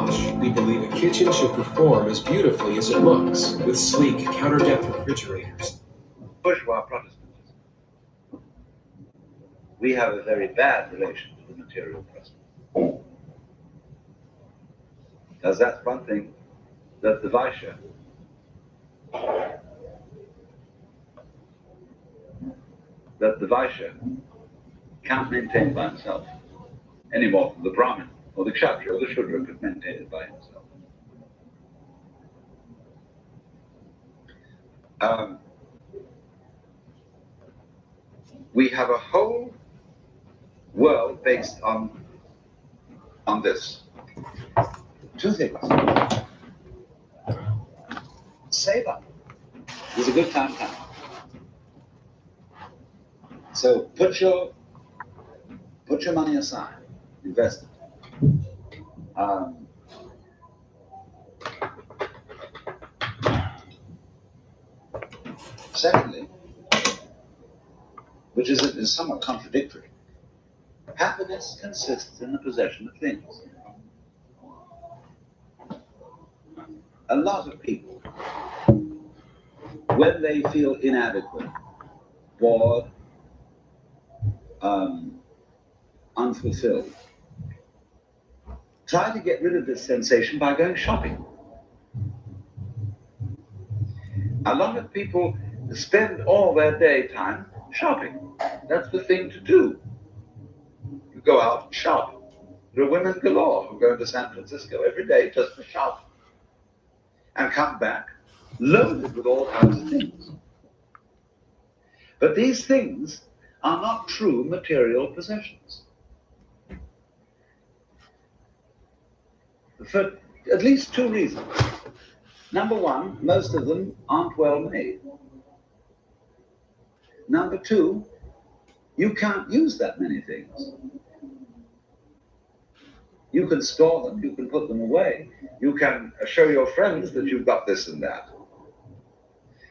wash, we believe a kitchen should perform as beautifully as it looks, with sleek, counter-depth refrigerators. Bourgeois Protestantism. We have a very bad relation to the material present. Because that's one thing that the Weisher can't maintain by himself, any more than the Brahmin or the Kshatriya or the Shudra could maintain it by himself. We have a whole world based on this. Two things. Save up. There's a good time coming. So put your money aside, invest it. Secondly, which is somewhat contradictory, happiness consists in the possession of things. A lot of people, when they feel inadequate, bored, unfulfilled, try to get rid of this sensation by going shopping. A lot of people spend all their daytime shopping. That's the thing to do. You go out and shop. There are women galore who go to San Francisco every day just to shop and come back loaded with all kinds of things. But these things are not true material possessions. For at least two reasons. Number one, most of them aren't well made. Number two, you can't use that many things. You can store them, you can put them away, you can show your friends that you've got this and that.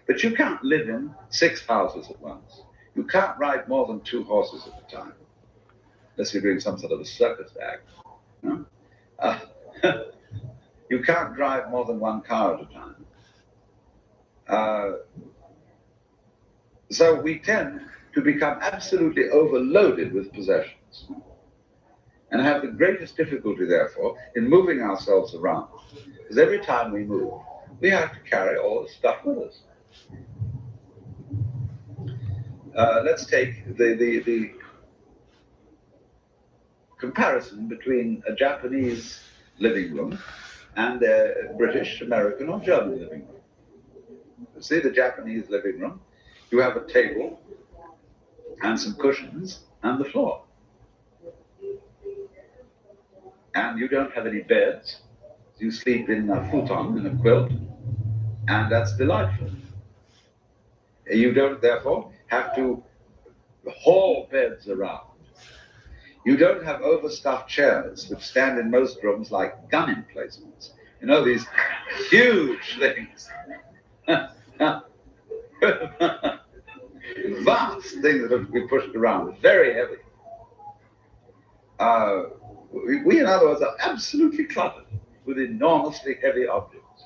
But you can't live in 6 houses at once. You can't ride more than 2 horses at a time, unless you're doing some sort of a circus act. No? You can't drive more than 1 car at a time. So we tend to become absolutely overloaded with possessions and have the greatest difficulty, therefore, in moving ourselves around. Because every time we move, we have to carry all the stuff with us. Let's take the comparison between a Japanese living room and a British, American, or German living room. You see the Japanese living room, you have a table and some cushions and the floor. And you don't have any beds. You sleep in a futon, in a quilt, and that's delightful. You don't, therefore, have to haul beds around. You don't have overstuffed chairs, which stand in most rooms like gun emplacements. You know, these huge things. Vast things that have to be pushed around, very heavy. We, in other words, are absolutely cluttered with enormously heavy objects.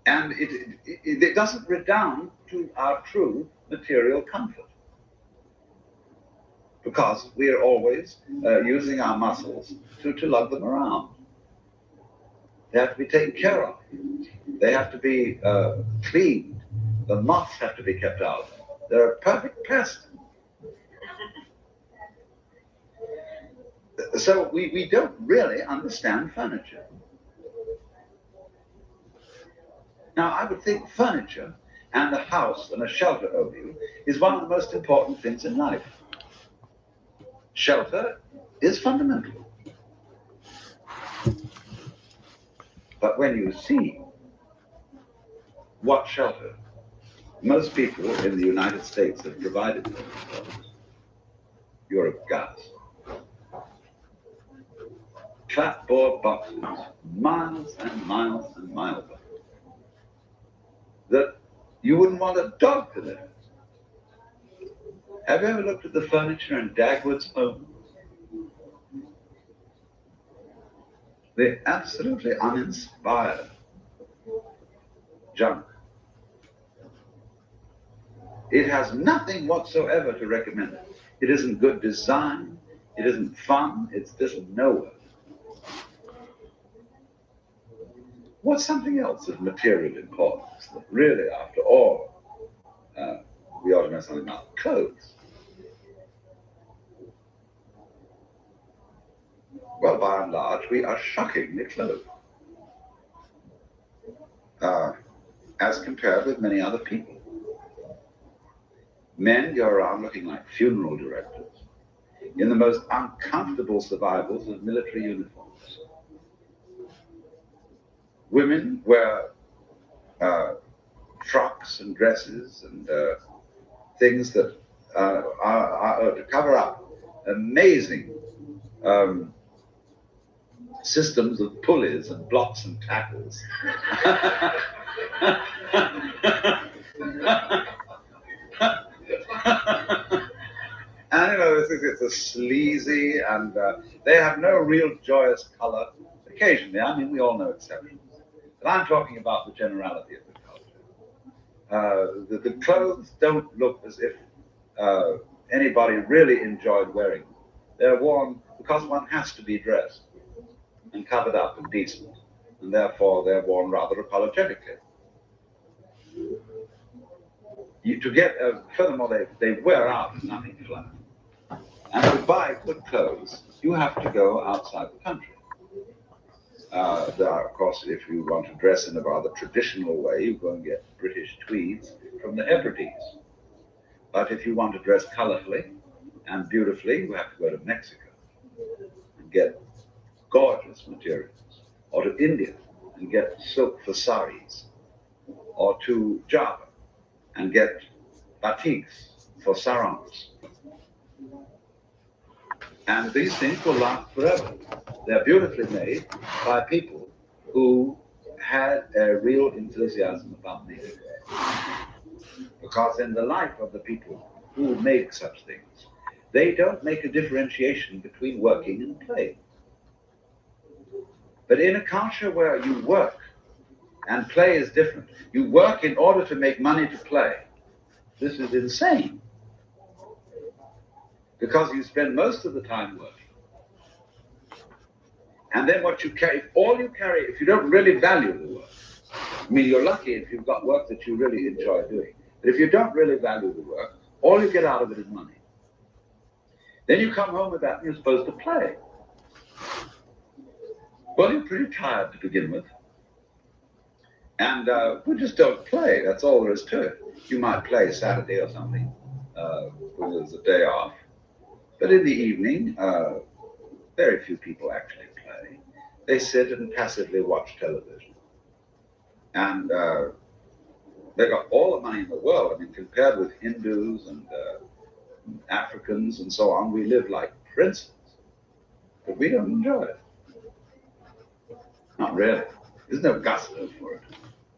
And it doesn't redound to our true material comfort, because we are always using our muscles to lug them around. They have to be taken care of. They have to be cleaned. The moths have to be kept out. They're a perfect pest. So we don't really understand furniture. Now, I would think furniture and a house and a shelter over you is one of the most important things in life. Shelter is fundamental. But when you see what shelter most people in the United States have provided for themselves, you're aghast. Clapboard boxes, miles and miles and miles of it, that you wouldn't want a dog to live in. Have you ever looked at the furniture in Dagwood's home? the absolutely uninspired junk. It has nothing whatsoever to recommend it. It isn't good design, it isn't fun, it's just nowhere. What's something else of material importance that really, after all, we ought to know something about? Clothes. Well, by and large, we are shockingly clothed, as compared with many other people. Men go around looking like funeral directors in the most uncomfortable survivals of military uniforms. Women wear frocks and dresses and things that are to cover up amazing systems of pulleys and blocks and tackles. And you know, it's a sleazy, and they have no real joyous color. Occasionally, I mean, we all know exceptions. But I'm talking about the generality of the culture. The clothes don't look as if anybody really enjoyed wearing them. They're worn because one has to be dressed and covered up and decent, and therefore they're worn rather apologetically. Furthermore, they wear out and nothing flat. And to buy good clothes, you have to go outside the country. Of course, if you want to dress in a rather traditional way, you go and get British tweeds from the Hebrides. But if you want to dress colorfully and beautifully, you have to go to Mexico and get gorgeous materials, or to India and get silk for saris, or to Java and get batiks for sarongs. And these things will last forever. They're beautifully made by people who had a real enthusiasm about making them. Because in the life of the people who make such things, they don't make a differentiation between working and playing. But in a culture where you work and play is different, you work in order to make money to play. This is insane. Because you spend most of the time working. And then what you carry, all you carry, if you don't really value the work, I mean, you're lucky if you've got work that you really enjoy doing. But if you don't really value the work, all you get out of it is money. Then you come home with that and you're supposed to play. Well, you're pretty tired to begin with. And we just don't play. That's all there is to it. You might play Saturday or something when there's a day off. But in the evening, very few people actually play. They sit and passively watch television. And they got all the money in the world. I mean, compared with Hindus and Africans and so on, we live like princes. But we don't enjoy it. Not really. There's no gusto for it.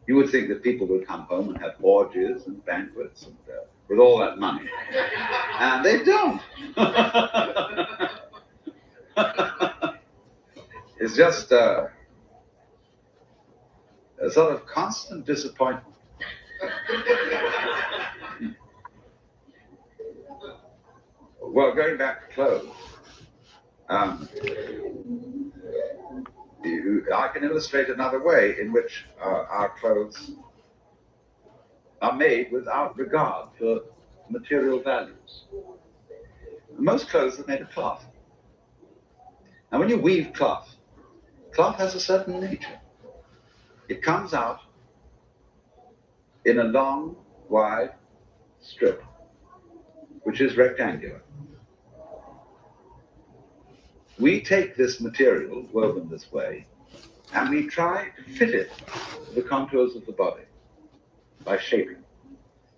You would think that people would come home and have orgies and banquets and, with all that money. And they don't. It's just a sort of constant disappointment. Well, going back to clothes, I can illustrate another way in which our clothes are made without regard for material values. Most clothes are made of cloth. And when you weave cloth, cloth has a certain nature. It comes out in a long, wide strip, which is rectangular. We take this material, woven this way, and we try to fit it to the contours of the body by shaping.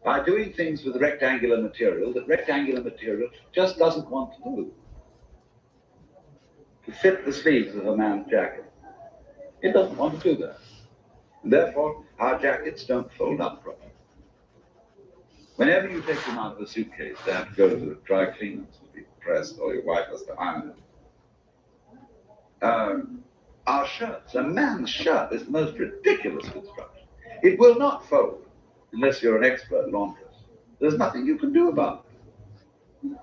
By doing things with rectangular material that rectangular material just doesn't want to do. To fit the sleeves of a man's jacket. It doesn't want to do that. And therefore, our jackets don't fold up properly. Whenever you take them out of a suitcase, they have to go to the dry cleaners to be pressed, or your wife has to iron them. our shirts. A man's shirt is the most ridiculous construction. It will not fold unless you're an expert laundress. There's nothing you can do about it.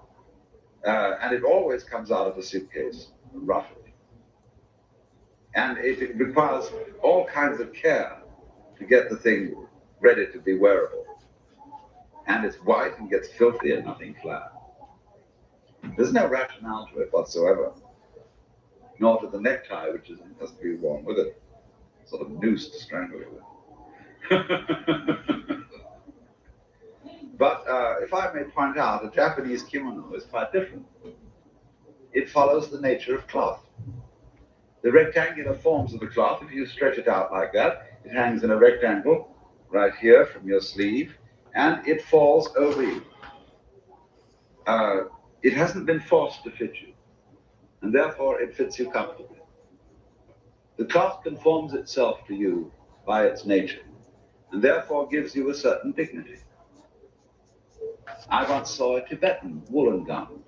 And it always comes out of a suitcase, roughly. And it requires all kinds of care to get the thing ready to be wearable. And it's white and gets filthy and nothing flat. There's no rationale to it whatsoever. Nor to the necktie, which has to be worn with it. Sort of noose to strangle it with. But if I may point out, a Japanese kimono is quite different. It follows the nature of cloth. The rectangular forms of the cloth, if you stretch it out like that, it hangs in a rectangle right here from your sleeve, and it falls over you. It hasn't been forced to fit you, and therefore it fits you comfortably. The cloth conforms itself to you by its nature, and therefore gives you a certain dignity. I once saw a Tibetan woolen garment.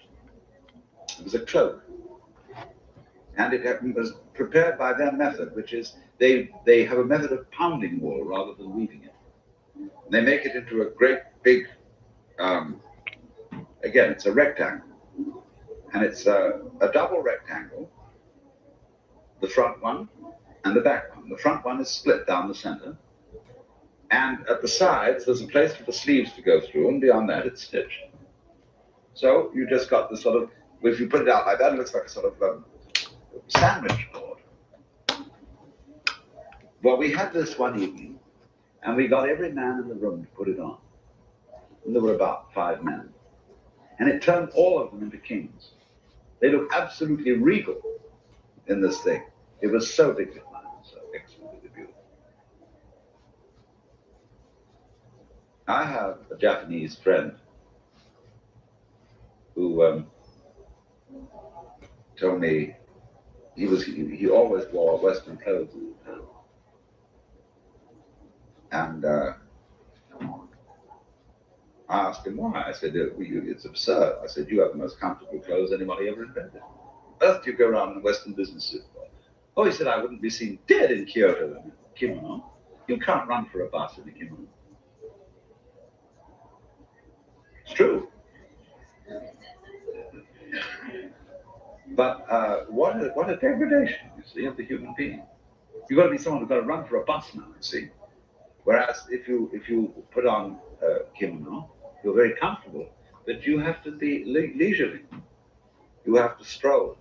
It was a cloak, and it was prepared by their method, which is they have a method of pounding wool rather than weaving it. They make it into a great big, again, it's a rectangle, and it's a double rectangle, the front one and the back one. The front one is split down the center, and at the sides there's a place for the sleeves to go through, and beyond that it's stitched. So you just got the sort of, if you put it out like that, it looks like a sort of sandwich board. Well, we had this one evening, and we got every man in the room to put it on. And there were about 5 men. And it turned all of them into kings. They looked absolutely regal in this thing. It was so dignified, so exquisitely beautiful. I have a Japanese friend who told me he always wore Western clothes all the time. And I asked him why. I said, it's absurd. I said, you have the most comfortable clothes anybody ever invented. Earth do you go around in a Western business suit for? Oh, he said, I wouldn't be seen dead in Kyoto in a kimono. You can't run for a bus in a kimono. It's true. But what a degradation, you see, of the human being. You've got to be someone who's got to run for a bus now, you see. Whereas if you put on a kimono, you're very comfortable, but you have to be leisurely. You have to stroll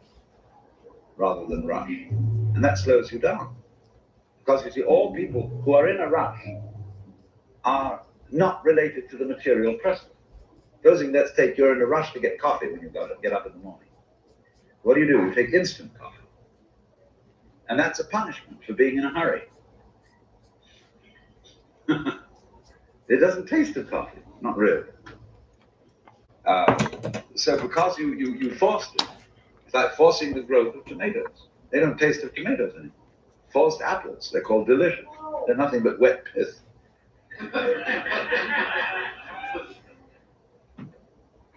rather than rush. And that slows you down. Because you see, all people who are in a rush are not related to the material present. Supposing, let's take, you're in a rush to get coffee when you get up in the morning. What do? You take instant coffee. And that's a punishment for being in a hurry. It doesn't taste of coffee, not really. So because you forced it, it's like forcing the growth of tomatoes. They don't taste of tomatoes anymore. Forced apples, they're called delicious. They're nothing but wet pith.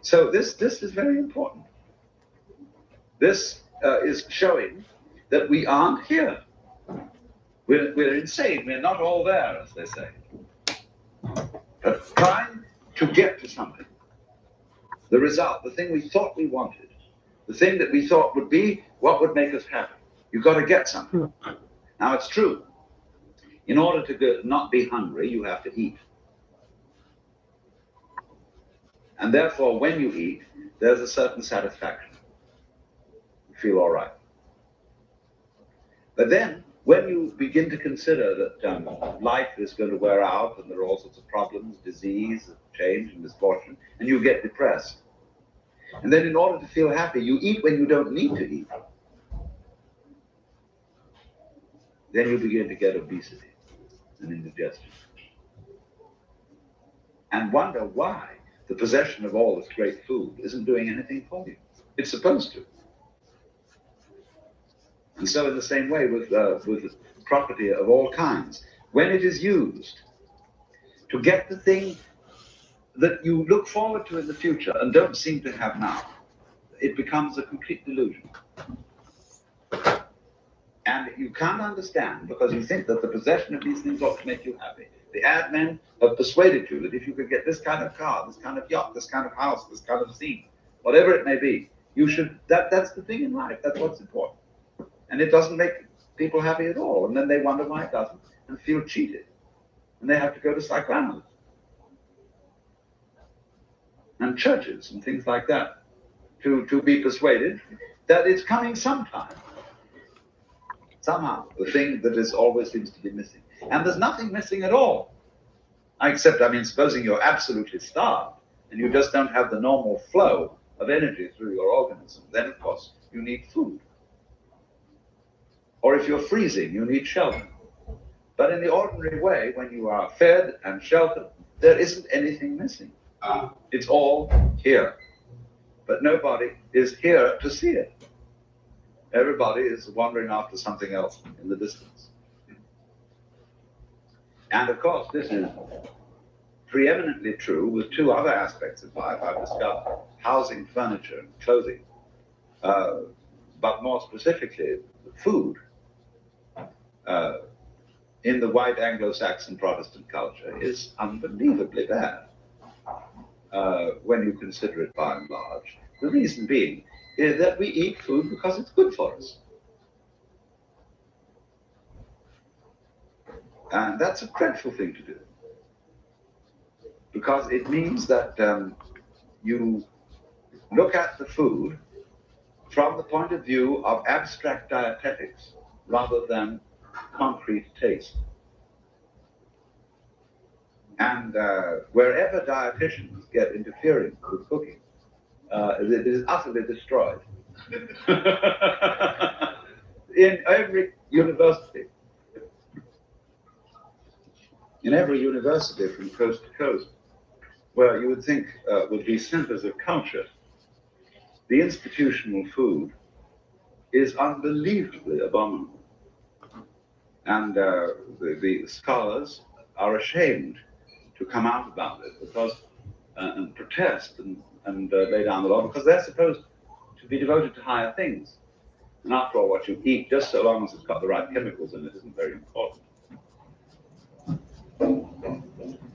So this is very important. This is showing that we aren't here. We're insane. We're not all there, as they say. But trying to get to something, the result, the thing we thought we wanted, the thing that we thought would be what would make us happy. You've got to get something. Now, it's true. In order to not be hungry, you have to eat. And therefore, when you eat, there's a certain satisfaction. You feel all right. But then, when you begin to consider that life is going to wear out and there are all sorts of problems, disease, change, and misfortune, and you get depressed. And then in order to feel happy, you eat when you don't need to eat. Then you begin to get obesity and indigestion. And wonder why the possession of all this great food isn't doing anything for you. It's supposed to. And so in the same way with property of all kinds, when it is used to get the thing that you look forward to in the future and don't seem to have now, it becomes a complete delusion. And you can't understand because you think that the possession of these things ought to make you happy. The ad men have persuaded you that if you could get this kind of car, this kind of yacht, this kind of house, this kind of scene, whatever it may be, you should, that's the thing in life, that's what's important. And it doesn't make people happy at all. And then they wonder why it doesn't and feel cheated. And they have to go to psychoanalysts and churches and things like that to be persuaded that it's coming sometime. Somehow, the thing that is always seems to be missing. And there's nothing missing at all. Except, I mean, supposing you're absolutely starved and you just don't have the normal flow of energy through your organism, then of course you need food. Or if you're freezing, you need shelter. But in the ordinary way, when you are fed and sheltered, there isn't anything missing. It's all here. But nobody is here to see it. Everybody is wandering after something else in the distance. And of course, this is preeminently true with two other aspects of life I've discussed: housing, furniture, and clothing. But more specifically, food. In the white Anglo-Saxon Protestant culture is unbelievably bad when you consider it by and large. The reason being is that we eat food because it's good for us. And that's a dreadful thing to do. Because it means that you look at the food from the point of view of abstract dietetics rather than concrete taste. And wherever dietitians get interfering with cooking, it is utterly destroyed. In every university. In every university from coast to coast, where you would think would be centers of culture, the institutional food is unbelievably abominable. And the scholars are ashamed to come out about it because and protest and lay down the law because they're supposed to be devoted to higher things. And after all, what you eat, just so long as it's got the right chemicals in it, isn't very important.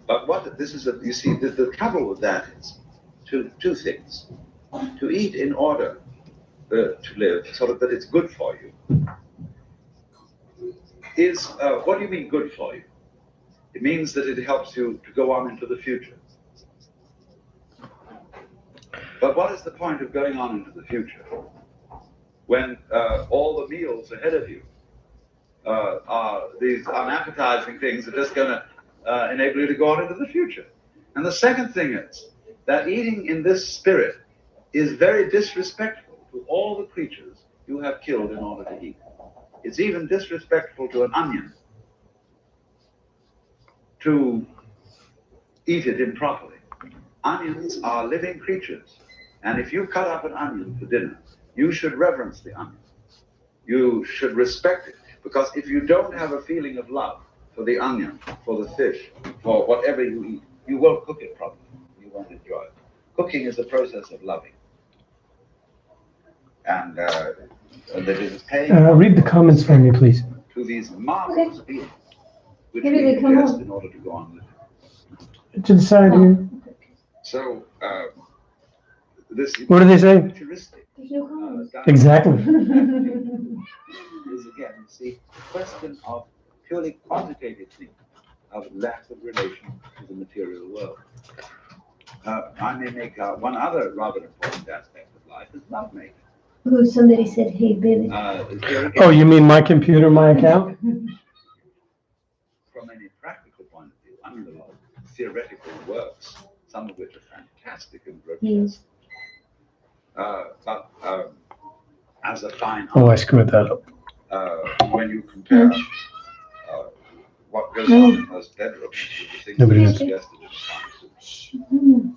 But what this is, you see, the trouble with that is two things: to eat in order to live, sort of that it's good for you. Is what do you mean good for you? It means that it helps you to go on into the future. But what is the point of going on into the future when all the meals ahead of you are these unappetizing things that are just going to enable you to go on into the future? And the second thing is that eating in this spirit is very disrespectful to all the creatures you have killed in order to eat. It's even disrespectful to an onion to eat it improperly. Onions are living creatures. And if you cut up an onion for dinner, you should reverence the onion. You should respect it. Because if you don't have a feeling of love for the onion, for the fish, for whatever you eat, you won't cook it properly. You won't enjoy it. Cooking is a process of loving. And that it is paying. Read the comments for me, please. To these marvelous beings, which Maybe we they come ingest up. in order to go on living. To the side here. So, this What do they say? futuristic, There's no comments. Exactly. is again, you see, a question of purely quantitative thinking, of lack of relation to the material world. I may make one other rather important aspect of life is lovemaking. Ooh, somebody said, hey, baby. Here again, Oh, you mean my computer, my account? from any practical point of view, I mean, a lot of theoretical works, some of which are fantastic and grotesque. But as a fine Oh, I art, screwed that up. when you compare what goes on in those bedrooms with the things that Nobody are is. suggested in the science,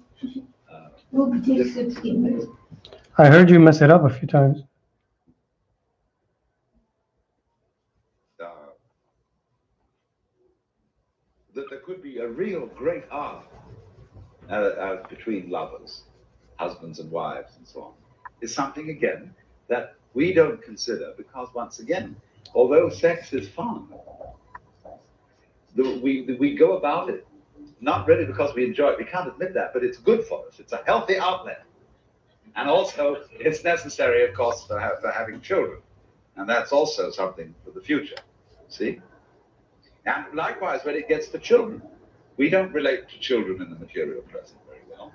Oh, potato soup's getting better. I heard you mess it up a few times. that there could be a real great art between lovers, husbands and wives and so on, is something, again, that we don't consider because, once again, although sex is fun, we go about it not really because we enjoy it. We can't admit that, but it's good for us. It's a healthy outlet. And also, it's necessary, of course, for having children. And that's also something for the future. See? And likewise, when it gets to children, we don't relate to children in the material present very well.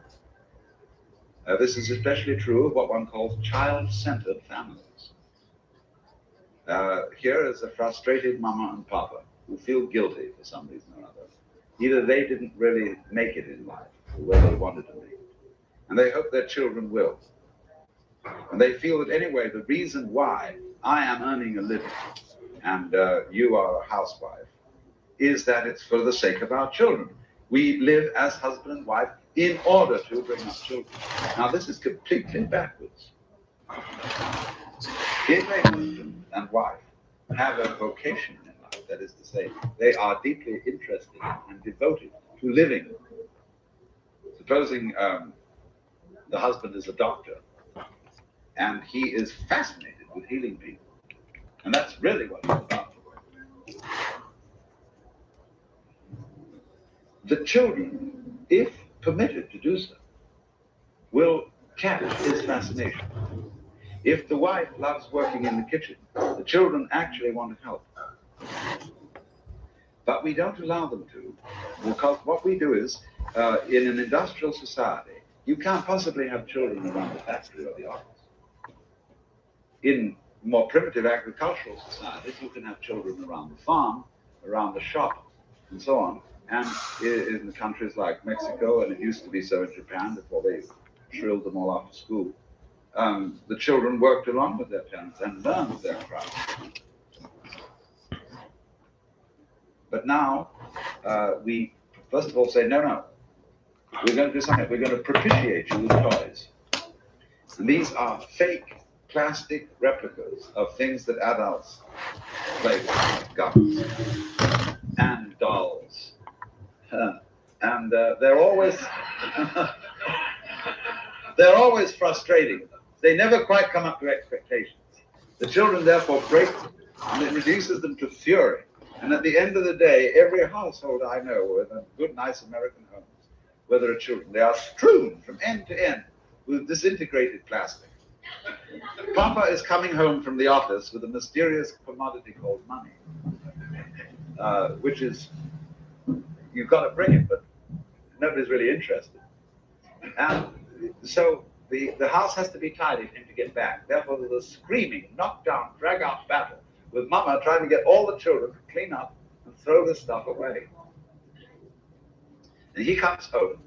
This is especially true of what one calls child-centered families. Here is a frustrated mama and papa who feel guilty for some reason or other. Either they didn't really make it in life the way they wanted to make it, and they hope their children will. And they feel that anyway, the reason why I am earning a living and you are a housewife is that it's for the sake of our children. We live as husband and wife in order to bring up children. Now, this is completely backwards. If a husband and wife have a vocation in life, that is to say, they are deeply interested and devoted to living. Supposing the husband is a doctor, and he is fascinated with healing people. And that's really what he's about. The children, if permitted to do so, will catch his fascination. If the wife loves working in the kitchen, the children actually want to help. But we don't allow them to, because what we do is, in an industrial society, you can't possibly have children around the factory or the office. In more primitive agricultural societies, you can have children around the farm, around the shop, and so on. And in the countries like Mexico, and it used to be so in Japan before they shrilled them all after school, the children worked along with their parents and learned their craft. But now, we first of all say, no, we're going to do something. We're going to propitiate you with toys. And these are fake plastic replicas of things that adults play with, like guns and dolls. And they're always they're always frustrating. They never quite come up to expectations. The children therefore break them, and it reduces them to fury. And at the end of the day, every household I know with a good, nice American homes, where there are children, they are strewn from end to end with disintegrated plastic. Papa is coming home from the office with a mysterious commodity called money, which is, you've got to bring it, but nobody's really interested. And so the house has to be tidy for him to get back. Therefore, there's a screaming, knock-down, drag-out battle with Mama trying to get all the children to clean up and throw the stuff away. And he comes home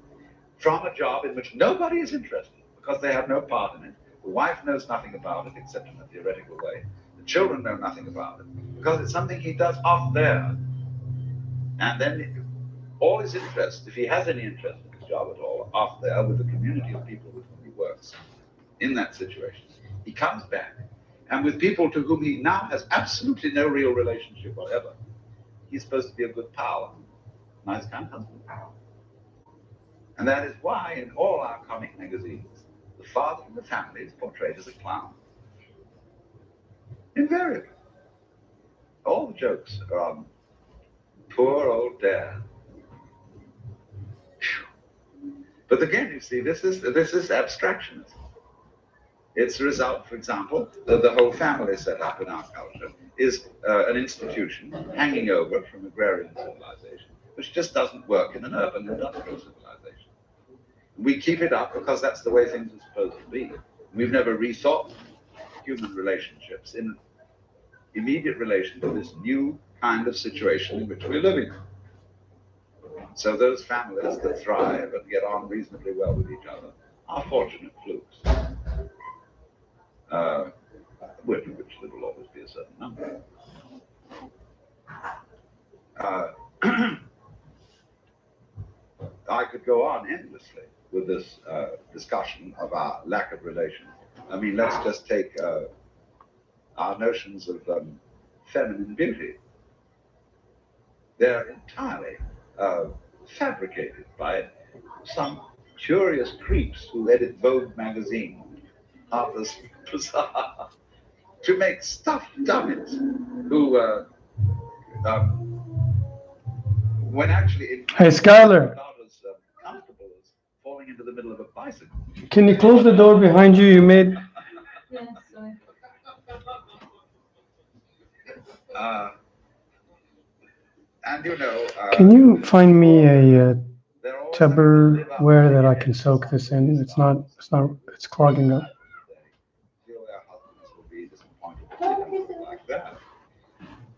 from a job in which nobody is interested because they have no part in it. The wife knows nothing about it except in a theoretical way. The children know nothing about it because it's something he does off there. And then all his interest, if he has any interest in his job at all, off there with the community of people with whom he works in that situation, he comes back. And with people to whom he now has absolutely no real relationship whatever, he's supposed to be a good pal, nice kind husband. And that is why in all our comic magazines, the father in the family is portrayed as a clown. Invariably. All the jokes are on poor old Dad. But again, you see, this is abstractionism. It's the result, for example, that the whole family set up in our culture is an institution hanging over from agrarian civilization, which just doesn't work in an urban industrial civilization. We keep it up because that's the way things are supposed to be. We've never rethought human relationships in immediate relation to this new kind of situation in which we're living. So those families that thrive and get on reasonably well with each other are fortunate flukes. Which there will always be a certain number. I could go on endlessly with this discussion of our lack of relation. I mean, let's just take our notions of feminine beauty. They're entirely fabricated by some curious creeps who edit Vogue magazine, Harper's Bazaar, to make stuffed dummies who, when actually it Hey, Skylar. about as comfortable as falling into the middle of a bicycle. Can you close the door behind you? You made. Yeah, sorry. And you know, Can you find me a they're always having to live up Tupperware to that the I can soak this in? It's clogging up. They feel their husbands will be disappointed if they don't look like that.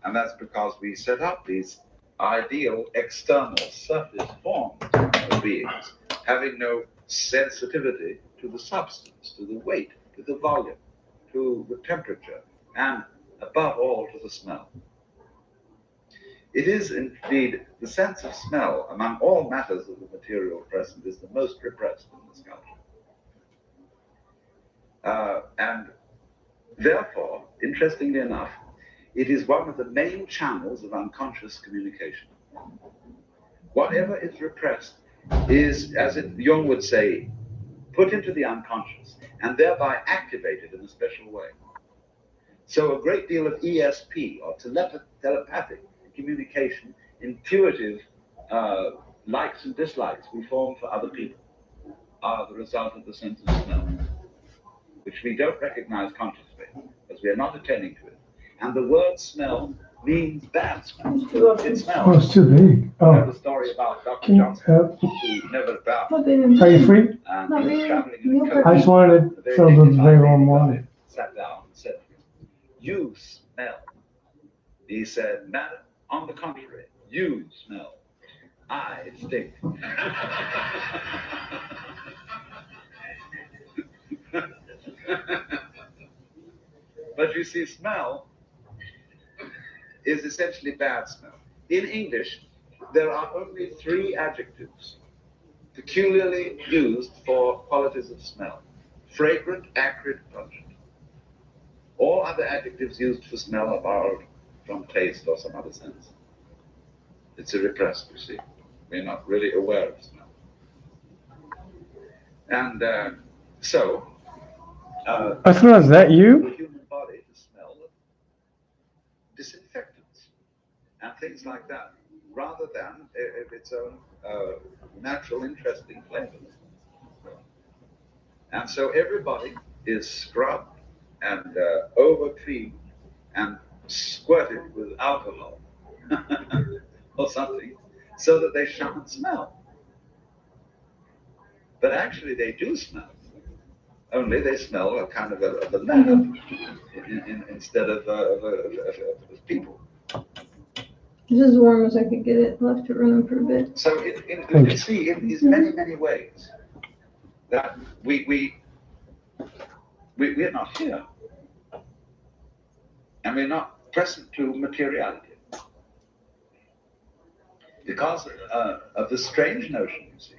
And that's because we set up these ideal external surface forms of beings, having no sensitivity to the substance, to the weight, to the volume, to the temperature, and above all to the smell. It is indeed the sense of smell among all matters of the material present is the most repressed in this culture. And therefore, interestingly enough, it is one of the main channels of unconscious communication. Whatever is repressed is, as Jung would say, put into the unconscious and thereby activated in a special way. So a great deal of ESP, or telepathic communication, intuitive likes and dislikes we form for other people are the result of the sense of smell, which we don't recognize consciously, because we are not attending to it. And the word smell means bad smell. It smells. Oh, it's too big. You know Oh, the story about Dr. can you Johnson, help? who never about, Are you free? and Not he was really. traveling in a Milk coach. I just wanted A to very fill the dignified very lady warm got water. in, sat down and said to him, "You smell." He said, "Madam, on the contrary, you smell. I stink." But you see, smell is essentially bad smell. In English, there are only 3 adjectives peculiarly used for qualities of smell: fragrant, acrid, pungent. All other adjectives used for smell are borrowed from taste or some other sense. It's a repressed, you see. We're not really aware of smell. And Asma, is that the you? human body to smell of disinfectants and things like that, rather than its own natural, interesting flavors. And so everybody is scrubbed and over-cleaned and squirted with alcohol or something, so that they shan't smell. But actually they do smell, only they smell a kind of a lab instead of people. This is as warm as I could get it. I'll have to run them for a bit. So you can see in these many, many ways that we're not here. And we're not present to materiality. Because of the strange notion, you see,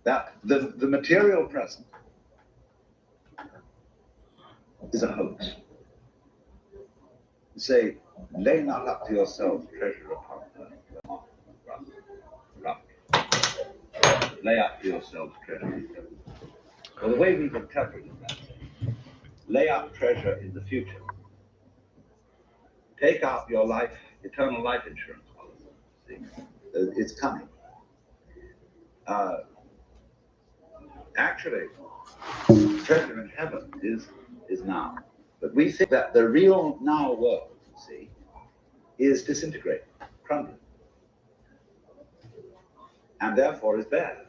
that the material present is a hoax. You say, lay not up to yourselves treasure upon earth. Lay up to yourselves treasure. Well, the way we've interpreted that, lay up treasure in the future. Take out your life, eternal life insurance policy. See? It's coming. Actually, treasure in heaven is now. But we think that the real now world, you see, is disintegrating, crumbling, and therefore is bad.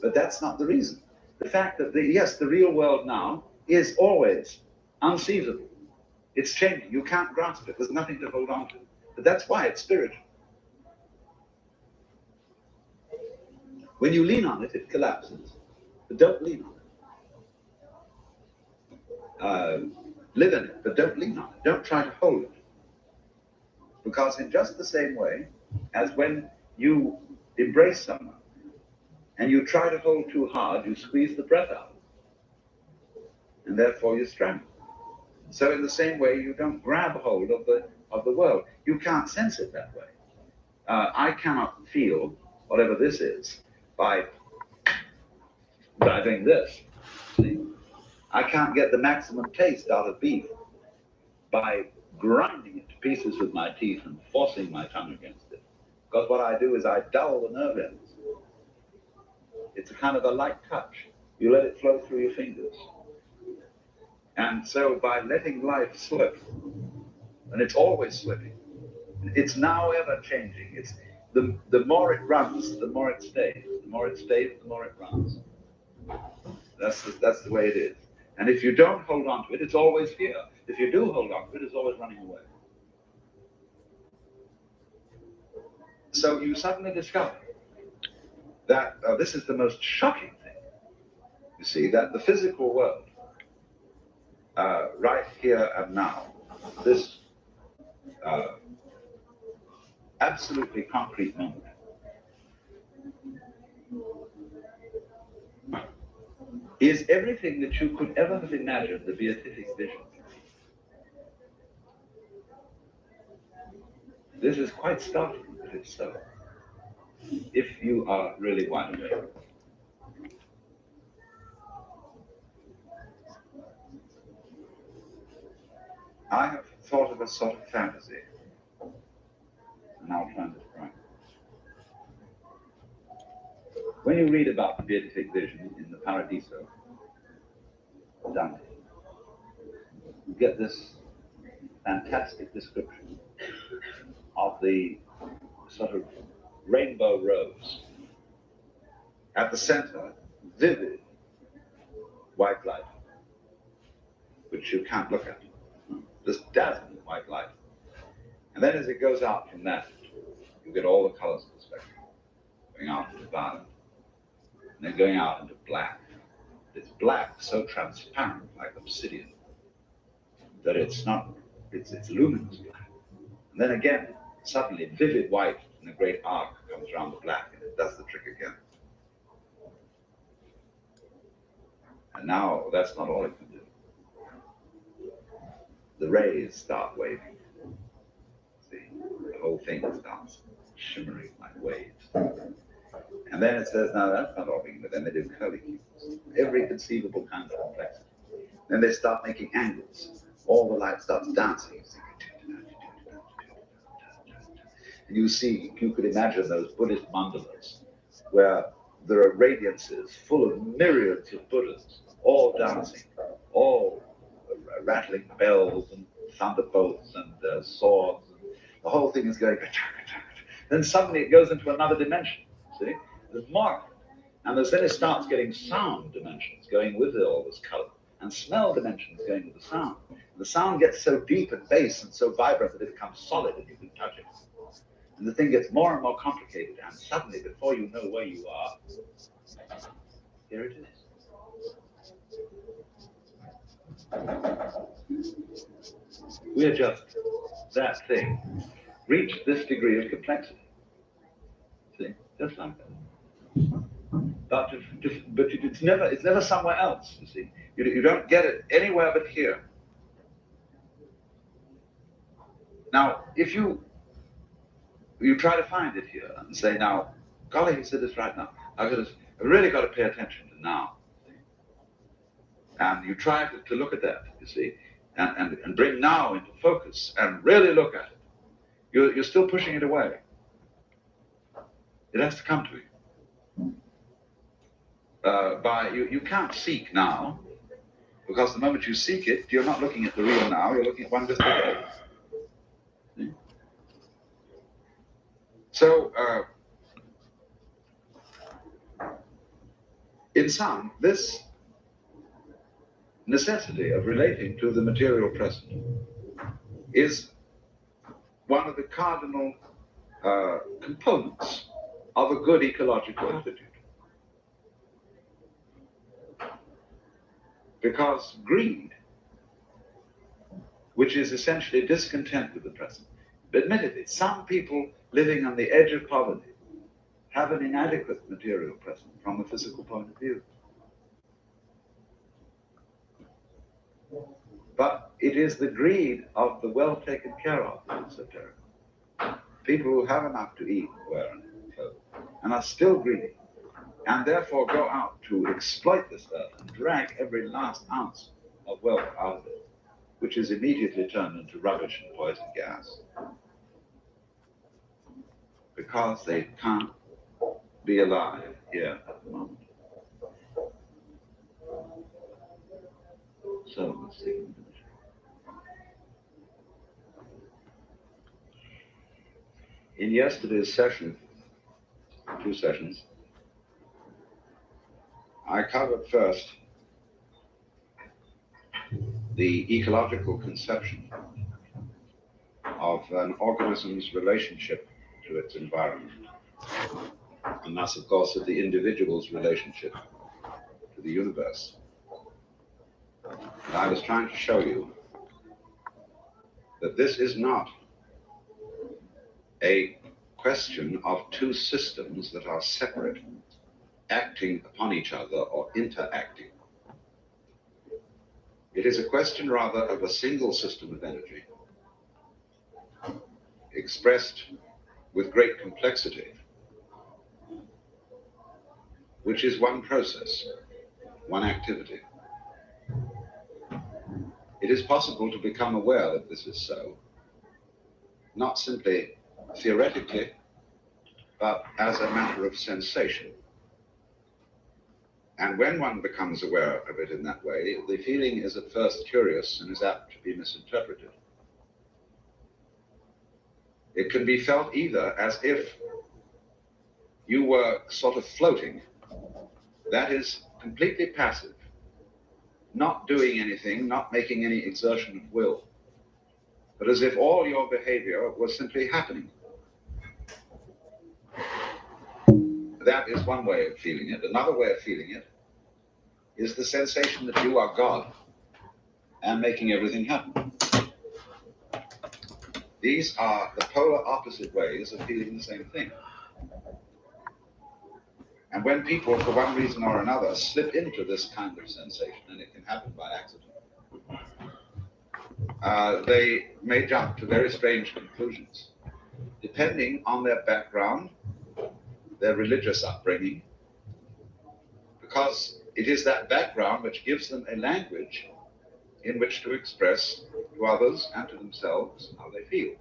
But that's not the reason. The fact that the real world now is always unseizable. It's changing. You can't grasp it. There's nothing to hold on to. But that's why it's spiritual. When you lean on it, it collapses. But don't lean on it. Live in it, but don't lean on it. Don't try to hold it. Because in just the same way as when you embrace someone and you try to hold too hard, you squeeze the breath out. And therefore you strangle. So in the same way, you don't grab hold of the world. You can't sense it that way. I cannot feel whatever this is by doing this. See? I can't get the maximum taste out of beef by grinding it to pieces with my teeth and forcing my tongue against it. Because what I do is I dull the nerve ends. It's a kind of a light touch. You let it flow through your fingers. And so by letting life slip, and it's always slipping, it's now ever changing. It's the more it runs, the more it stays. The more it stays, the more it runs. That's the way it is. And if you don't hold on to it, it's always here. If you do hold on to it, it's always running away. So you suddenly discover that this is the most shocking thing. You see, that the physical world, right here and now, this absolutely concrete moment, is everything that you could ever have imagined the beatific vision. This is quite startling, but it's so. If you are really wide awake. I have thought of a sort of fantasy, and I'll try and describe it. When you read about the beatific vision in the Paradiso, Dante, you get this fantastic description of the sort of rainbow rose. At the center, vivid white light, which you can't look at. This dazzling white light. And then as it goes out from that, you get all the colors of the spectrum, going out into violet, and then going out into black. It's black, so transparent, like obsidian, that it's luminous black. And then again, suddenly vivid white in a great arc comes around the black, and it does the trick again. And now that's not all it can do. The rays start waving. See, the whole thing starts shimmering like waves. And then it says, no, that's not all we can do. Then they do curly cubes, every conceivable kind of complexity. Then they start making angles. All the light starts dancing. And you see, you could imagine those Buddhist mandalas where there are radiances full of myriads of Buddhas, all dancing, all rattling bells and thunderbolts and swords. And the whole thing is going. Then suddenly it goes into another dimension. See, there's more, and then it starts getting sound dimensions going with all this color, and smell dimensions going with the sound. And the sound gets so deep and bass and so vibrant that it becomes solid and you can touch it. And the thing gets more and more complicated, and suddenly, before you know where you are, here it is. We are just that thing, reached this degree of complexity. See, just like that. But it's never somewhere else. You see, you don't get it anywhere but here. Now, if you try to find it here and say, now, golly, he said this right now. I've really got to pay attention to now. And you try to look at that, you see, and bring now into focus and really look at it. You're still pushing it away. It has to come to you. You can't seek now, because the moment you seek it, you're not looking at the real now, you're looking at one just ahead. See? So, in sum, this necessity of relating to the material present is one of the cardinal components of a good ecological attitude. Because greed, which is essentially discontent with the present, admittedly, some people living on the edge of poverty have an inadequate material present from a physical point of view. But it is the greed of the well taken care of that is so terrible. People who have enough to eat, wear, and clothe, and are still greedy, and therefore go out to exploit this earth and drag every last ounce of wealth out of it. which is immediately turned into rubbish and poison gas, because they can't be alive here at the moment. So let's take a minute. In yesterday's session, 2 sessions, I covered first the ecological conception of an organism's relationship to its environment, and thus, of course, of the individual's relationship to the universe. And I was trying to show you that this is not a question of 2 systems that are separate, acting upon each other or interacting. It is a question rather of a single system of energy, expressed with great complexity, which is one process, one activity. It is possible to become aware that this is so, not simply theoretically, but as a matter of sensation. And when one becomes aware of it in that way, the feeling is at first curious and is apt to be misinterpreted. It can be felt either as if you were sort of floating, that is, completely passive, not doing anything, not making any exertion of will, but as if all your behavior was simply happening. That is one way of feeling it. Another way of feeling it is the sensation that you are God and making everything happen. These are the polar opposite ways of feeling the same thing. And when people, for one reason or another, slip into this kind of sensation, and it can happen by accident, they may jump to very strange conclusions, depending on their background, their religious upbringing, because it is that background which gives them a language in which to express to others and to themselves how they feel.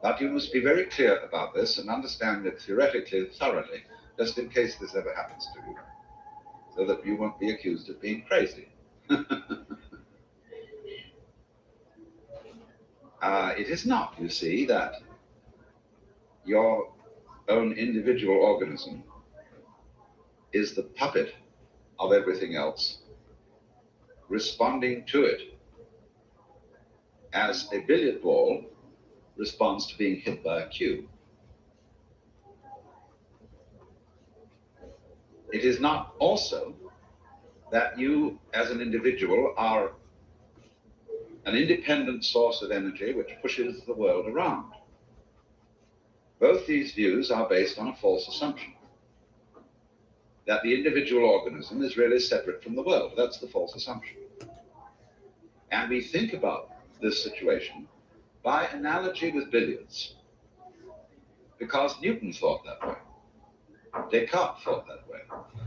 But you must be very clear about this and understand it theoretically thoroughly, just in case this ever happens to you, so that you won't be accused of being crazy. It is not, you see, that your own individual organism is the puppet of everything else, responding to it as a billiard ball responds to being hit by a cue. It is not also that you as an individual are an independent source of energy which pushes the world around. Both these views are based on a false assumption that the individual organism is really separate from the world. That's the false assumption. And we think about this situation by analogy with billiards, because Newton thought that way. Descartes thought that way.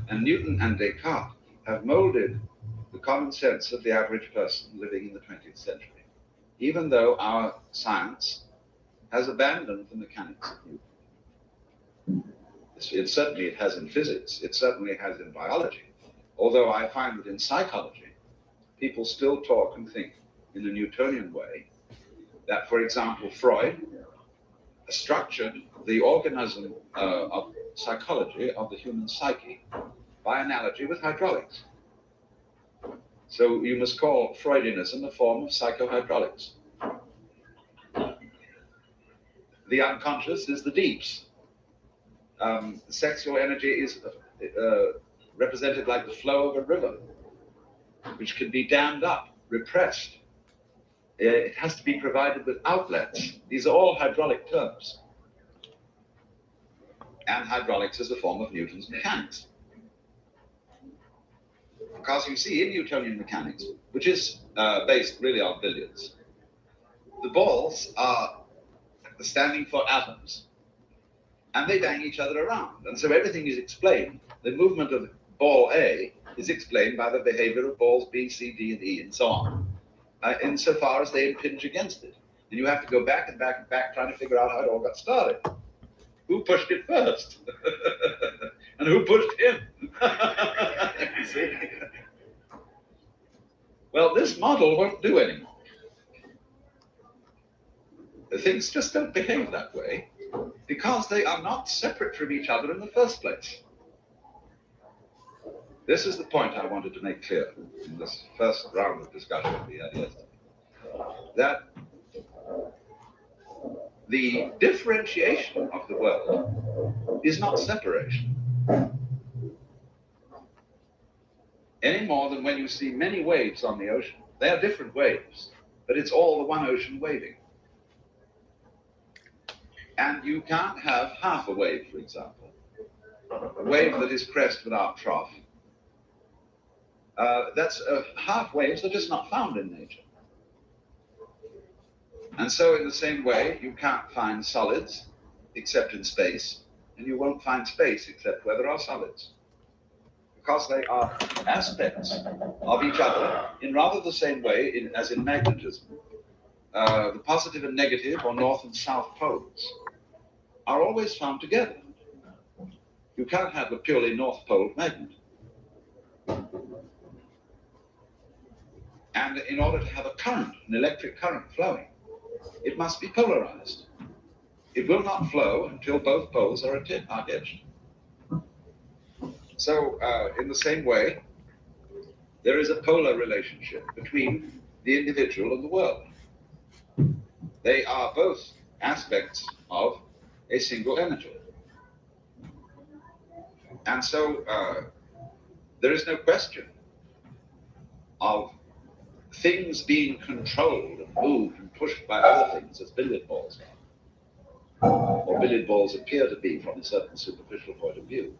And Newton and Descartes have molded the common sense of the average person living in the 20th century, even though our science has abandoned the mechanics of Newton. Certainly it has in physics, it certainly has in biology, although I find that in psychology, people still talk and think in a Newtonian way, that, for example, Freud structured the organism of psychology of the human psyche by analogy with hydraulics. So you must call Freudianism a form of psychohydraulics. The unconscious is the deeps. Sexual energy is represented like the flow of a river, which can be dammed up, repressed. It has to be provided with outlets. These are all hydraulic terms. And hydraulics is a form of Newton's mechanics. Because you see, in Newtonian mechanics, which is based really on billiards, the balls are standing for atoms, and they bang each other around. And so everything is explained. The movement of ball A is explained by the behavior of balls B, C, D, and E, and so on, insofar as they impinge against it. And you have to go back and back and back trying to figure out how it all got started. Who pushed it first? And who pushed him? You see? Well, this model won't do anymore. Things just don't behave that way because they are not separate from each other in the first place. This is the point I wanted to make clear in this first round of discussion we had yesterday. That the differentiation of the world is not separation. Any more than when you see many waves on the ocean. They are different waves, but it's all the one ocean waving. And you can't have half a wave, for example. A wave that is crest without trough. Half waves are just not found in nature. And so in the same way, you can't find solids except in space, and you won't find space except where there are solids. Because they are aspects of each other in rather the same way as in magnetism. The positive and negative, or north and south poles, are always found together. You can't have a purely north pole magnet. And in order to have a current, an electric current flowing, it must be polarized. It will not flow until both poles are etched. So, in the same way, there is a polar relationship between the individual and the world. They are both aspects of a single energy. And so, there is no question of things being controlled and moved and pushed by other things as billiard balls are, or billiard balls appear to be from a certain superficial point of view.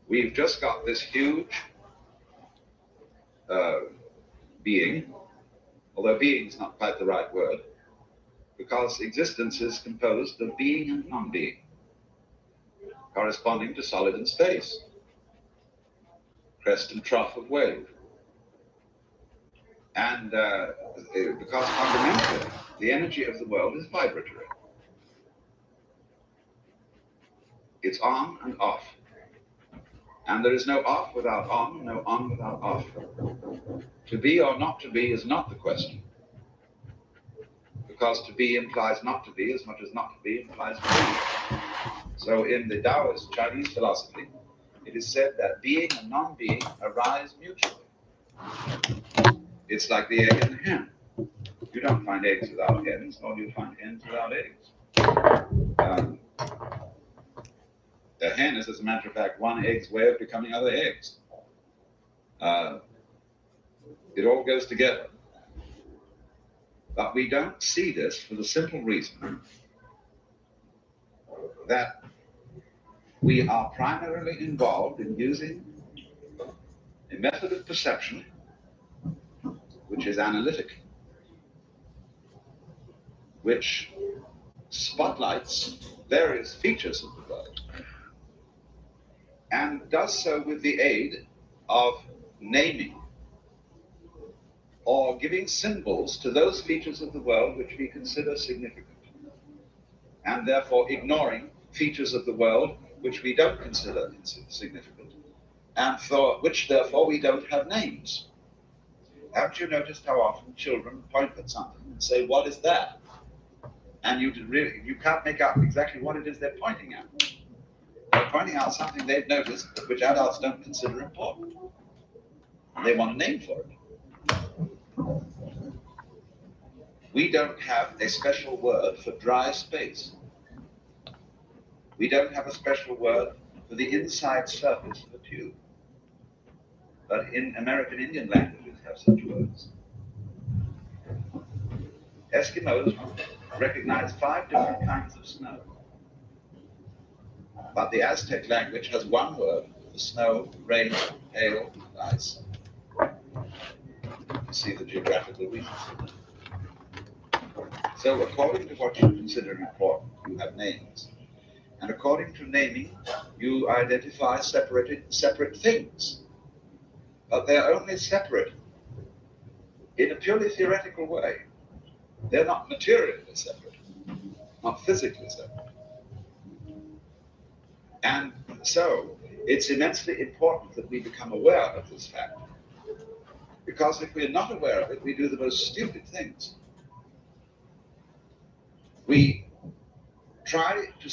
We've just got this huge being, although being is not quite the right word, because existence is composed of being and non-being, corresponding to solid and space, crest and trough of wave. And because fundamentally, the energy of the world is vibratory. It's on and off. And there is no off without on, no on without off. To be or not to be is not the question. Because to be implies not to be as much as not to be implies to be. So in the Taoist Chinese philosophy, it is said that being and non-being arise mutually. It's like the egg and the hen. You don't find eggs without hens, nor do you find hens without eggs. The hen is, as a matter of fact, one egg's way of becoming other eggs. It all goes together. But we don't see this for the simple reason that we are primarily involved in using a method of perception which is analytic, which spotlights various features of the world and does so with the aid of naming or giving symbols to those features of the world which we consider significant, and therefore ignoring features of the world which we don't consider significant, and for which therefore we don't have names. Haven't you noticed how often children point at something and say, "What is that?" And you can't make out exactly what it is they're pointing at. They're pointing out something they've noticed, but which adults don't consider important. They want a name for it. We don't have a special word for dry space. We don't have a special word for the inside surface of a tube. But in American Indian languages have such words. Eskimos recognize 5 different kinds of snow. But the Aztec language has one word for snow, rain, hail, and ice. You see the geographical reasons for that. So according to what you consider important, you have names. And according to naming, you identify separate things. But they're only separate in a purely theoretical way. They're not materially separate, not physically separate. And so it's immensely important that we become aware of this fact. Because if we're not aware of it, we do the most stupid things. We try to